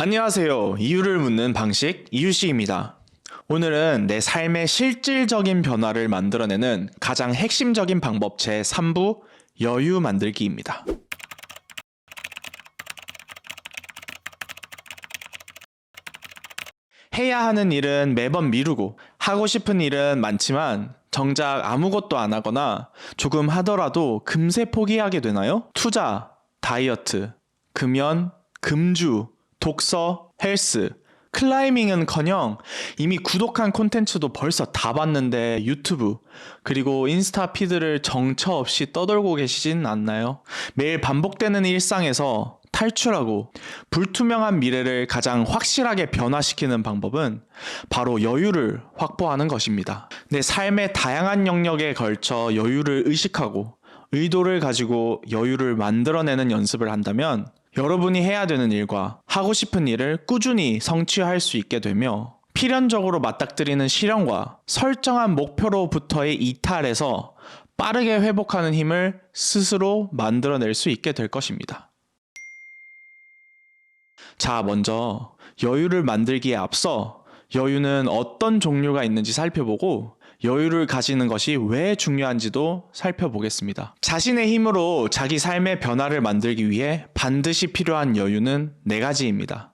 안녕하세요. 이유를 묻는 방식 이유식입니다. 오늘은 내 삶의 실질적인 변화를 만들어내는 가장 핵심적인 방법 제 3부 여유 만들기입니다. 해야 하는 일은 매번 미루고 하고 싶은 일은 많지만 정작 아무것도 안 하거나 조금 하더라도 금세 포기하게 되나요? 투자, 다이어트, 금연, 금주, 독서, 헬스, 클라이밍은커녕 이미 구독한 콘텐츠도 벌써 다 봤는데 유튜브 그리고 인스타 피드를 정처 없이 떠돌고 계시진 않나요? 매일 반복되는 일상에서 탈출하고 불투명한 미래를 가장 확실하게 변화시키는 방법은 바로 여유를 확보하는 것입니다. 내 삶의 다양한 영역에 걸쳐 여유를 의식하고 의도를 가지고 여유를 만들어내는 연습을 한다면 여러분이 해야 되는 일과 하고 싶은 일을 꾸준히 성취할 수 있게 되며 필연적으로 맞닥뜨리는 실현과 설정한 목표로부터의 이탈에서 빠르게 회복하는 힘을 스스로 만들어낼 수 있게 될 것입니다. 자, 먼저 여유를 만들기에 앞서 여유는 어떤 종류가 있는지 살펴보고 여유를 가지는 것이 왜 중요한지도 살펴보겠습니다. 자신의 힘으로 자기 삶의 변화를 만들기 위해 반드시 필요한 여유는 4가지입니다.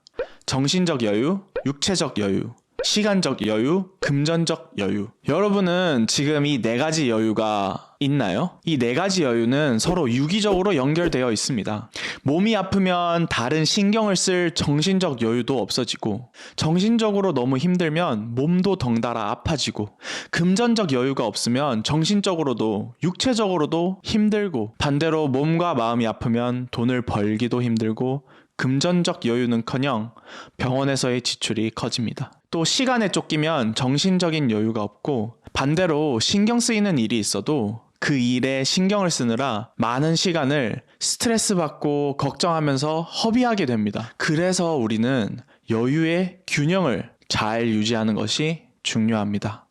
정신적 여유, 육체적 여유, 시간적 여유, 금전적 여유. 여러분은 지금 이 4가지 여유가 있나요? 이 4가지 여유는 서로 유기적으로 연결되어 있습니다. 몸이 아프면 다른 신경을 쓸 정신적 여유도 없어지고 정신적으로 너무 힘들면 몸도 덩달아 아파지고 금전적 여유가 없으면 정신적으로도 육체적으로도 힘들고 반대로 몸과 마음이 아프면 돈을 벌기도 힘들고 금전적 여유는커녕 병원에서의 지출이 커집니다. 또 시간에 쫓기면 정신적인 여유가 없고 반대로 신경 쓰이는 일이 있어도 그 일에 신경을 쓰느라 많은 시간을 스트레스 받고 걱정하면서 허비하게 됩니다. 그래서 우리는 여유의 균형을 잘 유지하는 것이 중요합니다.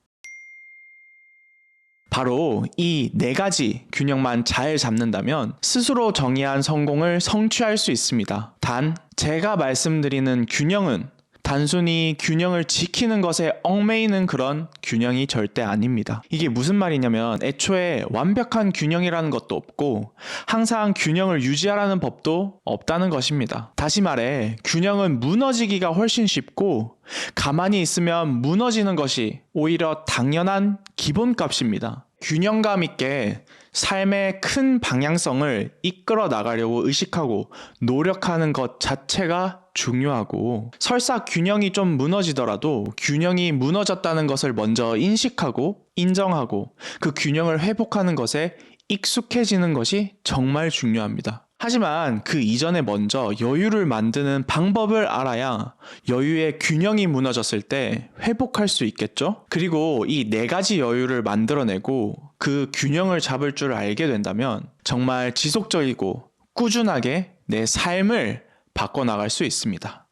바로 이 4가지 균형만 잘 잡는다면 스스로 정의한 성공을 성취할 수 있습니다. 단, 제가 말씀드리는 균형은 단순히 균형을 지키는 것에 얽매이는 그런 균형이 절대 아닙니다. 이게 무슨 말이냐면 애초에 완벽한 균형이라는 것도 없고 항상 균형을 유지하라는 법도 없다는 것입니다. 다시 말해 균형은 무너지기가 훨씬 쉽고 가만히 있으면 무너지는 것이 오히려 당연한 기본값입니다. 균형감 있게 삶의 큰 방향성을 이끌어 나가려고 의식하고 노력하는 것 자체가 중요하고 설사 균형이 좀 무너지더라도 균형이 무너졌다는 것을 먼저 인식하고 인정하고 그 균형을 회복하는 것에 익숙해지는 것이 정말 중요합니다. 하지만 그 이전에 먼저 여유를 만드는 방법을 알아야 여유의 균형이 무너졌을 때 회복할 수 있겠죠? 그리고 이 4가지 여유를 만들어내고 그 균형을 잡을 줄 알게 된다면 정말 지속적이고 꾸준하게 내 삶을 바꿔나갈 수 있습니다.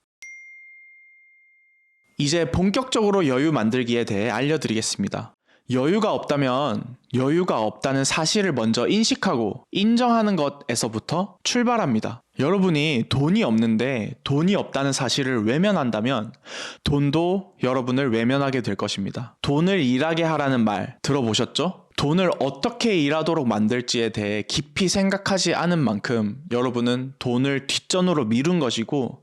이제 본격적으로 여유 만들기에 대해 알려드리겠습니다. 여유가 없다면 여유가 없다는 사실을 먼저 인식하고 인정하는 것에서부터 출발합니다. 여러분이 돈이 없는데 돈이 없다는 사실을 외면한다면 돈도 여러분을 외면하게 될 것입니다. 돈을 일하게 하라는 말 들어보셨죠? 돈을 어떻게 일하도록 만들지에 대해 깊이 생각하지 않은 만큼 여러분은 돈을 뒷전으로 미룬 것이고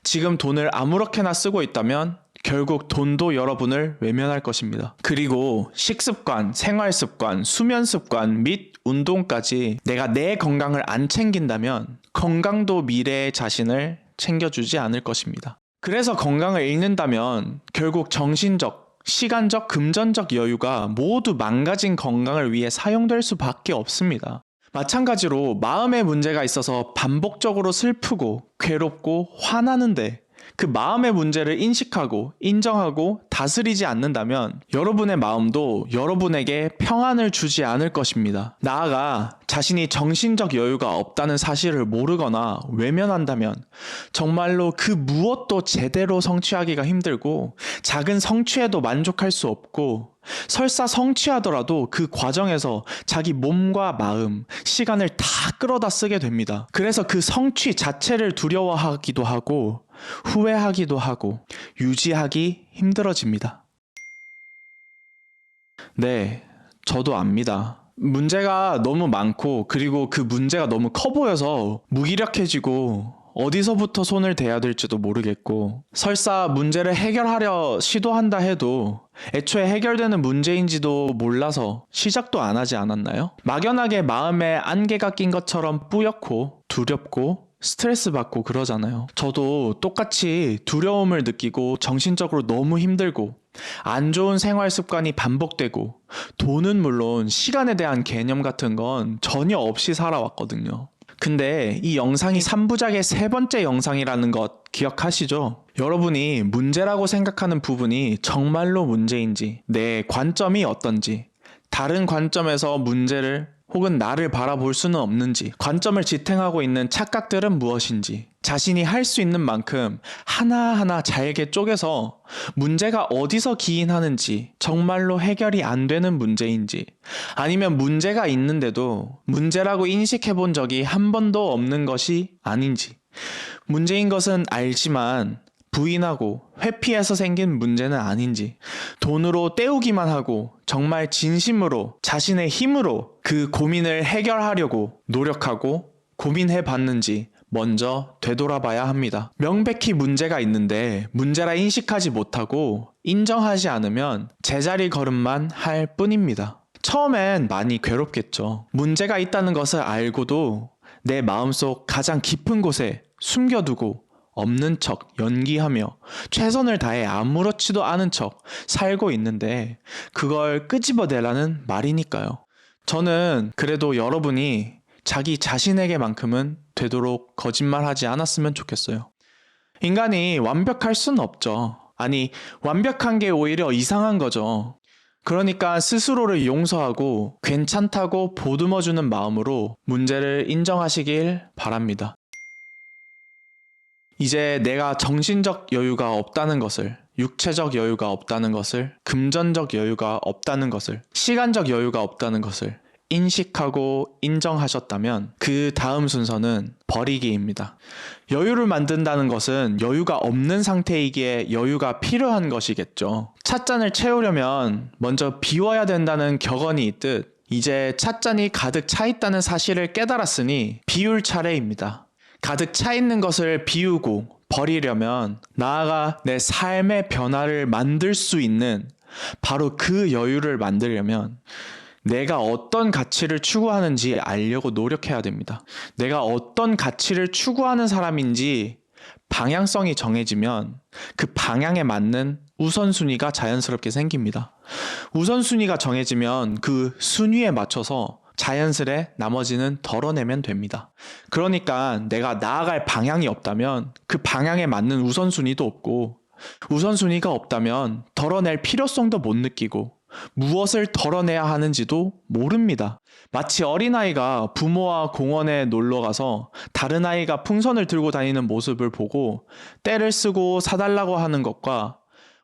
지금 돈을 아무렇게나 쓰고 있다면 결국 돈도 여러분을 외면할 것입니다. 그리고 식습관, 생활습관, 수면습관 및 운동까지 내가 내 건강을 안 챙긴다면 건강도 미래의 자신을 챙겨주지 않을 것입니다. 그래서 건강을 잃는다면 결국 정신적, 시간적, 금전적 여유가 모두 망가진 건강을 위해 사용될 수밖에 없습니다. 마찬가지로 마음의 문제가 있어서 반복적으로 슬프고 괴롭고 화나는데 그 마음의 문제를 인식하고 인정하고 다스리지 않는다면 여러분의 마음도 여러분에게 평안을 주지 않을 것입니다. 나아가 자신이 정신적 여유가 없다는 사실을 모르거나 외면한다면 정말로 그 무엇도 제대로 성취하기가 힘들고 작은 성취에도 만족할 수 없고 설사 성취하더라도 그 과정에서 자기 몸과 마음, 시간을 다 끌어다 쓰게 됩니다. 그래서 그 성취 자체를 두려워하기도 하고 후회하기도 하고 유지하기 힘들어집니다. 네, 저도 압니다. 문제가 너무 많고 그리고 그 문제가 너무 커 보여서 무기력해지고 어디서부터 손을 대야 될지도 모르겠고 설사 문제를 해결하려 시도한다 해도 애초에 해결되는 문제인지도 몰라서 시작도 안 하지 않았나요? 막연하게 마음에 안개가 낀 것처럼 뿌옇고 두렵고 스트레스 받고 그러잖아요. 저도 똑같이 두려움을 느끼고 정신적으로 너무 힘들고 안 좋은 생활 습관이 반복되고 돈은 물론 시간에 대한 개념 같은 건 전혀 없이 살아왔거든요. 근데 이 영상이 3부작의 세 번째 영상이라는 것 기억하시죠? 여러분이 문제라고 생각하는 부분이 정말로 문제인지, 내 관점이 어떤지, 다른 관점에서 문제를 혹은 나를 바라볼 수는 없는지, 관점을 지탱하고 있는 착각들은 무엇인지, 자신이 할 수 있는 만큼 하나하나 잘게 쪼개서 문제가 어디서 기인하는지, 정말로 해결이 안 되는 문제인지, 아니면 문제가 있는데도 문제라고 인식해 본 적이 한 번도 없는 것이 아닌지, 문제인 것은 알지만 부인하고 회피해서 생긴 문제는 아닌지, 돈으로 때우기만 하고 정말 진심으로 자신의 힘으로 그 고민을 해결하려고 노력하고 고민해 봤는지 먼저 되돌아봐야 합니다. 명백히 문제가 있는데 문제라 인식하지 못하고 인정하지 않으면 제자리 걸음만 할 뿐입니다. 처음엔 많이 괴롭겠죠. 문제가 있다는 것을 알고도 내 마음속 가장 깊은 곳에 숨겨두고 없는 척 연기하며 최선을 다해 아무렇지도 않은 척 살고 있는데 그걸 끄집어내라는 말이니까요. 저는 그래도 여러분이 자기 자신에게만큼은 되도록 거짓말하지 않았으면 좋겠어요. 인간이 완벽할 순 없죠. 아니, 완벽한 게 오히려 이상한 거죠. 그러니까 스스로를 용서하고 괜찮다고 보듬어주는 마음으로 문제를 인정하시길 바랍니다. 이제 내가 정신적 여유가 없다는 것을, 육체적 여유가 없다는 것을, 금전적 여유가 없다는 것을, 시간적 여유가 없다는 것을 인식하고 인정하셨다면 그 다음 순서는 버리기입니다. 여유를 만든다는 것은 여유가 없는 상태이기에 여유가 필요한 것이겠죠. 찻잔을 채우려면 먼저 비워야 된다는 격언이 있듯 이제 찻잔이 가득 차 있다는 사실을 깨달았으니 비울 차례입니다. 가득 차 있는 것을 비우고 버리려면 나아가 내 삶의 변화를 만들 수 있는 바로 그 여유를 만들려면 내가 어떤 가치를 추구하는지 알려고 노력해야 됩니다. 내가 어떤 가치를 추구하는 사람인지 방향성이 정해지면 그 방향에 맞는 우선순위가 자연스럽게 생깁니다. 우선순위가 정해지면 그 순위에 맞춰서 자연스레 나머지는 덜어내면 됩니다. 그러니까 내가 나아갈 방향이 없다면 그 방향에 맞는 우선순위도 없고 우선순위가 없다면 덜어낼 필요성도 못 느끼고 무엇을 덜어내야 하는지도 모릅니다. 마치 어린아이가 부모와 공원에 놀러가서 다른 아이가 풍선을 들고 다니는 모습을 보고 떼를 쓰고 사달라고 하는 것과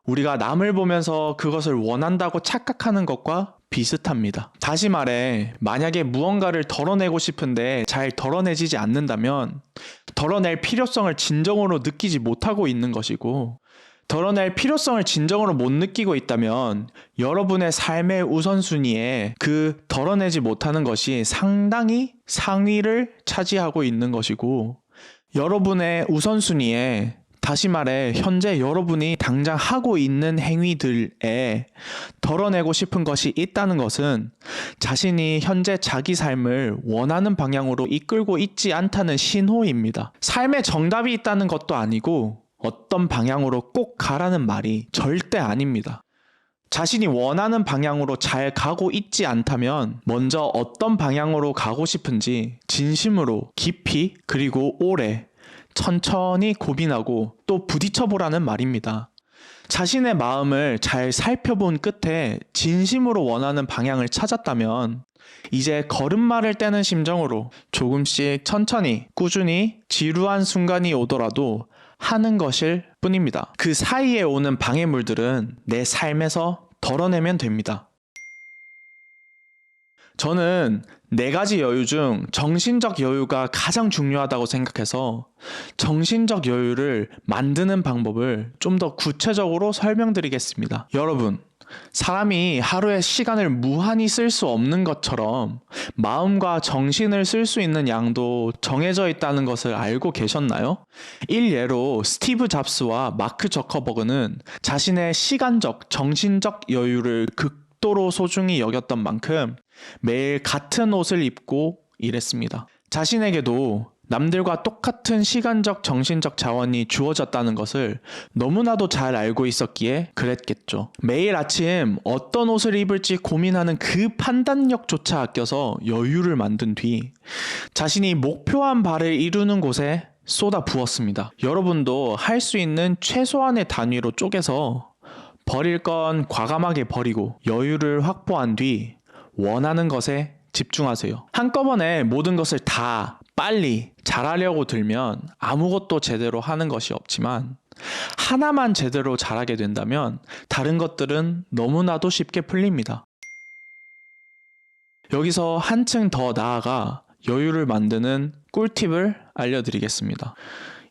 우리가 남을 보면서 그것을 원한다고 착각하는 것과 비슷합니다. 다시 말해, 만약에 무언가를 덜어내고 싶은데 잘 덜어내지지 않는다면 덜어낼 필요성을 진정으로 느끼지 못하고 있는 것이고, 덜어낼 필요성을 진정으로 못 느끼고 있다면 여러분의 삶의 우선순위에 그 덜어내지 못하는 것이 상당히 상위를 차지하고 있는 것이고, 여러분의 우선순위에 다시 말해 현재 여러분이 당장 하고 있는 행위들에 덜어내고 싶은 것이 있다는 것은 자신이 현재 자기 삶을 원하는 방향으로 이끌고 있지 않다는 신호입니다. 삶에 정답이 있다는 것도 아니고 어떤 방향으로 꼭 가라는 말이 절대 아닙니다. 자신이 원하는 방향으로 잘 가고 있지 않다면 먼저 어떤 방향으로 가고 싶은지 진심으로 깊이 그리고 오래 천천히 고민하고 또 부딪혀보라는 말입니다. 자신의 마음을 잘 살펴본 끝에 진심으로 원하는 방향을 찾았다면 이제 걸음마를 떼는 심정으로 조금씩 천천히 꾸준히 지루한 순간이 오더라도 하는 것일 뿐입니다. 그 사이에 오는 방해물들은 내 삶에서 덜어내면 됩니다. 저는 4가지 여유 중 정신적 여유가 가장 중요하다고 생각해서 정신적 여유를 만드는 방법을 좀 더 구체적으로 설명드리겠습니다. 여러분, 사람이 하루에 시간을 무한히 쓸 수 없는 것처럼 마음과 정신을 쓸 수 있는 양도 정해져 있다는 것을 알고 계셨나요? 일예로 스티브 잡스와 마크 저커버그는 자신의 시간적, 정신적 여유를 극도로 소중히 여겼던 만큼 매일 같은 옷을 입고 일했습니다. 자신에게도 남들과 똑같은 시간적, 정신적 자원이 주어졌다는 것을 너무나도 잘 알고 있었기에 그랬겠죠. 매일 아침 어떤 옷을 입을지 고민하는 그 판단력조차 아껴서 여유를 만든 뒤 자신이 목표한 바를 이루는 곳에 쏟아 부었습니다. 여러분도 할 수 있는 최소한의 단위로 쪼개서 버릴 건 과감하게 버리고 여유를 확보한 뒤 원하는 것에 집중하세요. 한꺼번에 모든 것을 다 빨리 잘하려고 들면 아무것도 제대로 하는 것이 없지만 하나만 제대로 잘하게 된다면 다른 것들은 너무나도 쉽게 풀립니다. 여기서 한층 더 나아가 여유를 만드는 꿀팁을 알려드리겠습니다.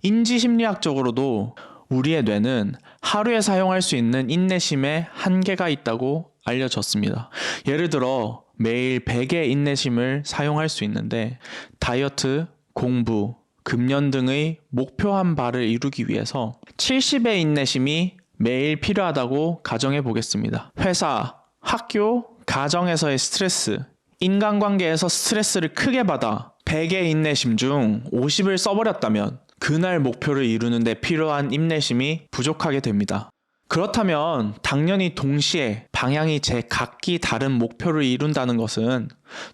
인지심리학적으로도 우리의 뇌는 하루에 사용할 수 있는 인내심의 한계가 있다고 알려졌습니다. 예를 들어 매일 100의 인내심을 사용할 수 있는데 다이어트, 공부, 금연 등의 목표한 바를 이루기 위해서 70의 인내심이 매일 필요하다고 가정해 보겠습니다. 회사, 학교, 가정에서의 스트레스, 인간관계에서 스트레스를 크게 받아 100의 인내심 중 50을 써버렸다면 그날 목표를 이루는 데 필요한 인내심이 부족하게 됩니다. 그렇다면 당연히 동시에 방향이 각기 다른 목표를 이룬다는 것은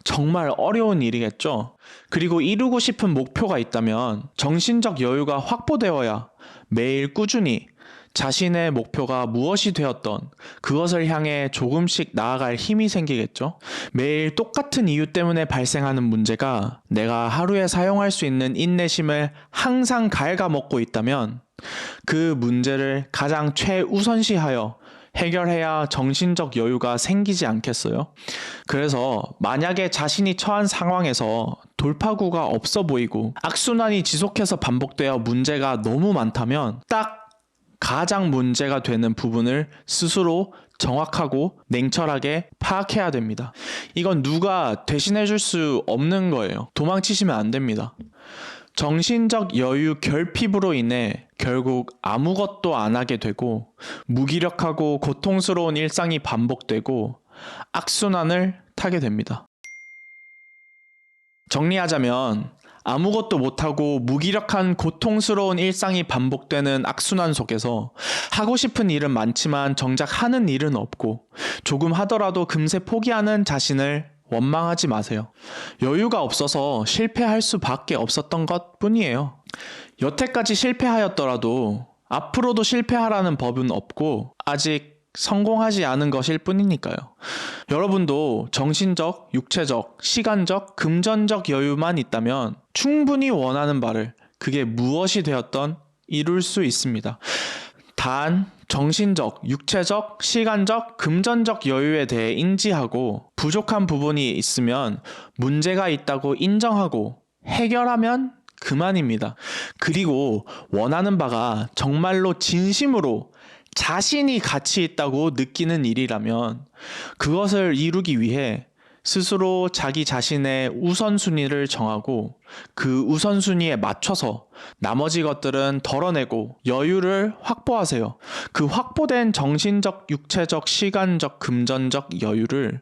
정말 어려운 일이겠죠. 그리고 이루고 싶은 목표가 있다면 정신적 여유가 확보되어야 매일 꾸준히 자신의 목표가 무엇이 되었던 그것을 향해 조금씩 나아갈 힘이 생기겠죠. 매일 똑같은 이유 때문에 발생하는 문제가 내가 하루에 사용할 수 있는 인내심을 항상 갉아먹고 있다면 그 문제를 가장 최우선시하여 해결해야 정신적 여유가 생기지 않겠어요? 그래서 만약에 자신이 처한 상황에서 돌파구가 없어 보이고 악순환이 지속해서 반복되어 문제가 너무 많다면 딱 가장 문제가 되는 부분을 스스로 정확하고 냉철하게 파악해야 됩니다. 이건 누가 대신해 줄 수 없는 거예요. 도망치시면 안 됩니다. 정신적 여유 결핍으로 인해 결국 아무것도 안 하게 되고 무기력하고 고통스러운 일상이 반복되고 악순환을 타게 됩니다. 정리하자면 아무것도 못하고 무기력한 고통스러운 일상이 반복되는 악순환 속에서 하고 싶은 일은 많지만 정작 하는 일은 없고 조금 하더라도 금세 포기하는 자신을 원망하지 마세요. 여유가 없어서 실패할 수밖에 없었던 것 뿐이에요. 여태까지 실패하였더라도 앞으로도 실패하라는 법은 없고 아직 성공하지 않은 것일 뿐이니까요. 여러분도 정신적, 육체적, 시간적, 금전적 여유만 있다면 충분히 원하는 바를 그게 무엇이 되었던 이룰 수 있습니다. 단 정신적, 육체적, 시간적, 금전적 여유에 대해 인지하고 부족한 부분이 있으면 문제가 있다고 인정하고 해결하면 그만입니다. 그리고 원하는 바가 정말로 진심으로 자신이 가치 있다고 느끼는 일이라면 그것을 이루기 위해 스스로 자기 자신의 우선순위를 정하고 그 우선순위에 맞춰서 나머지 것들은 덜어내고 여유를 확보하세요. 그 확보된 정신적, 육체적, 시간적, 금전적 여유를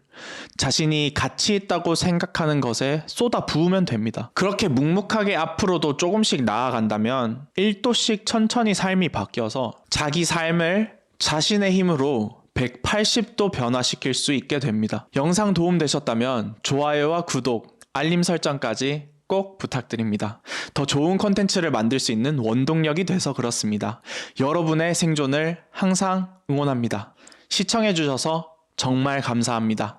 자신이 가치 있다고 생각하는 것에 쏟아 부으면 됩니다. 그렇게 묵묵하게 앞으로도 조금씩 나아간다면 1도씩 천천히 삶이 바뀌어서 자기 삶을 자신의 힘으로 180도 변화시킬 수 있게 됩니다. 영상 도움되셨다면 좋아요와 구독, 알림 설정까지 꼭 부탁드립니다. 더 좋은 콘텐츠를 만들 수 있는 원동력이 돼서 그렇습니다. 여러분의 생존을 항상 응원합니다. 시청해주셔서 정말 감사합니다.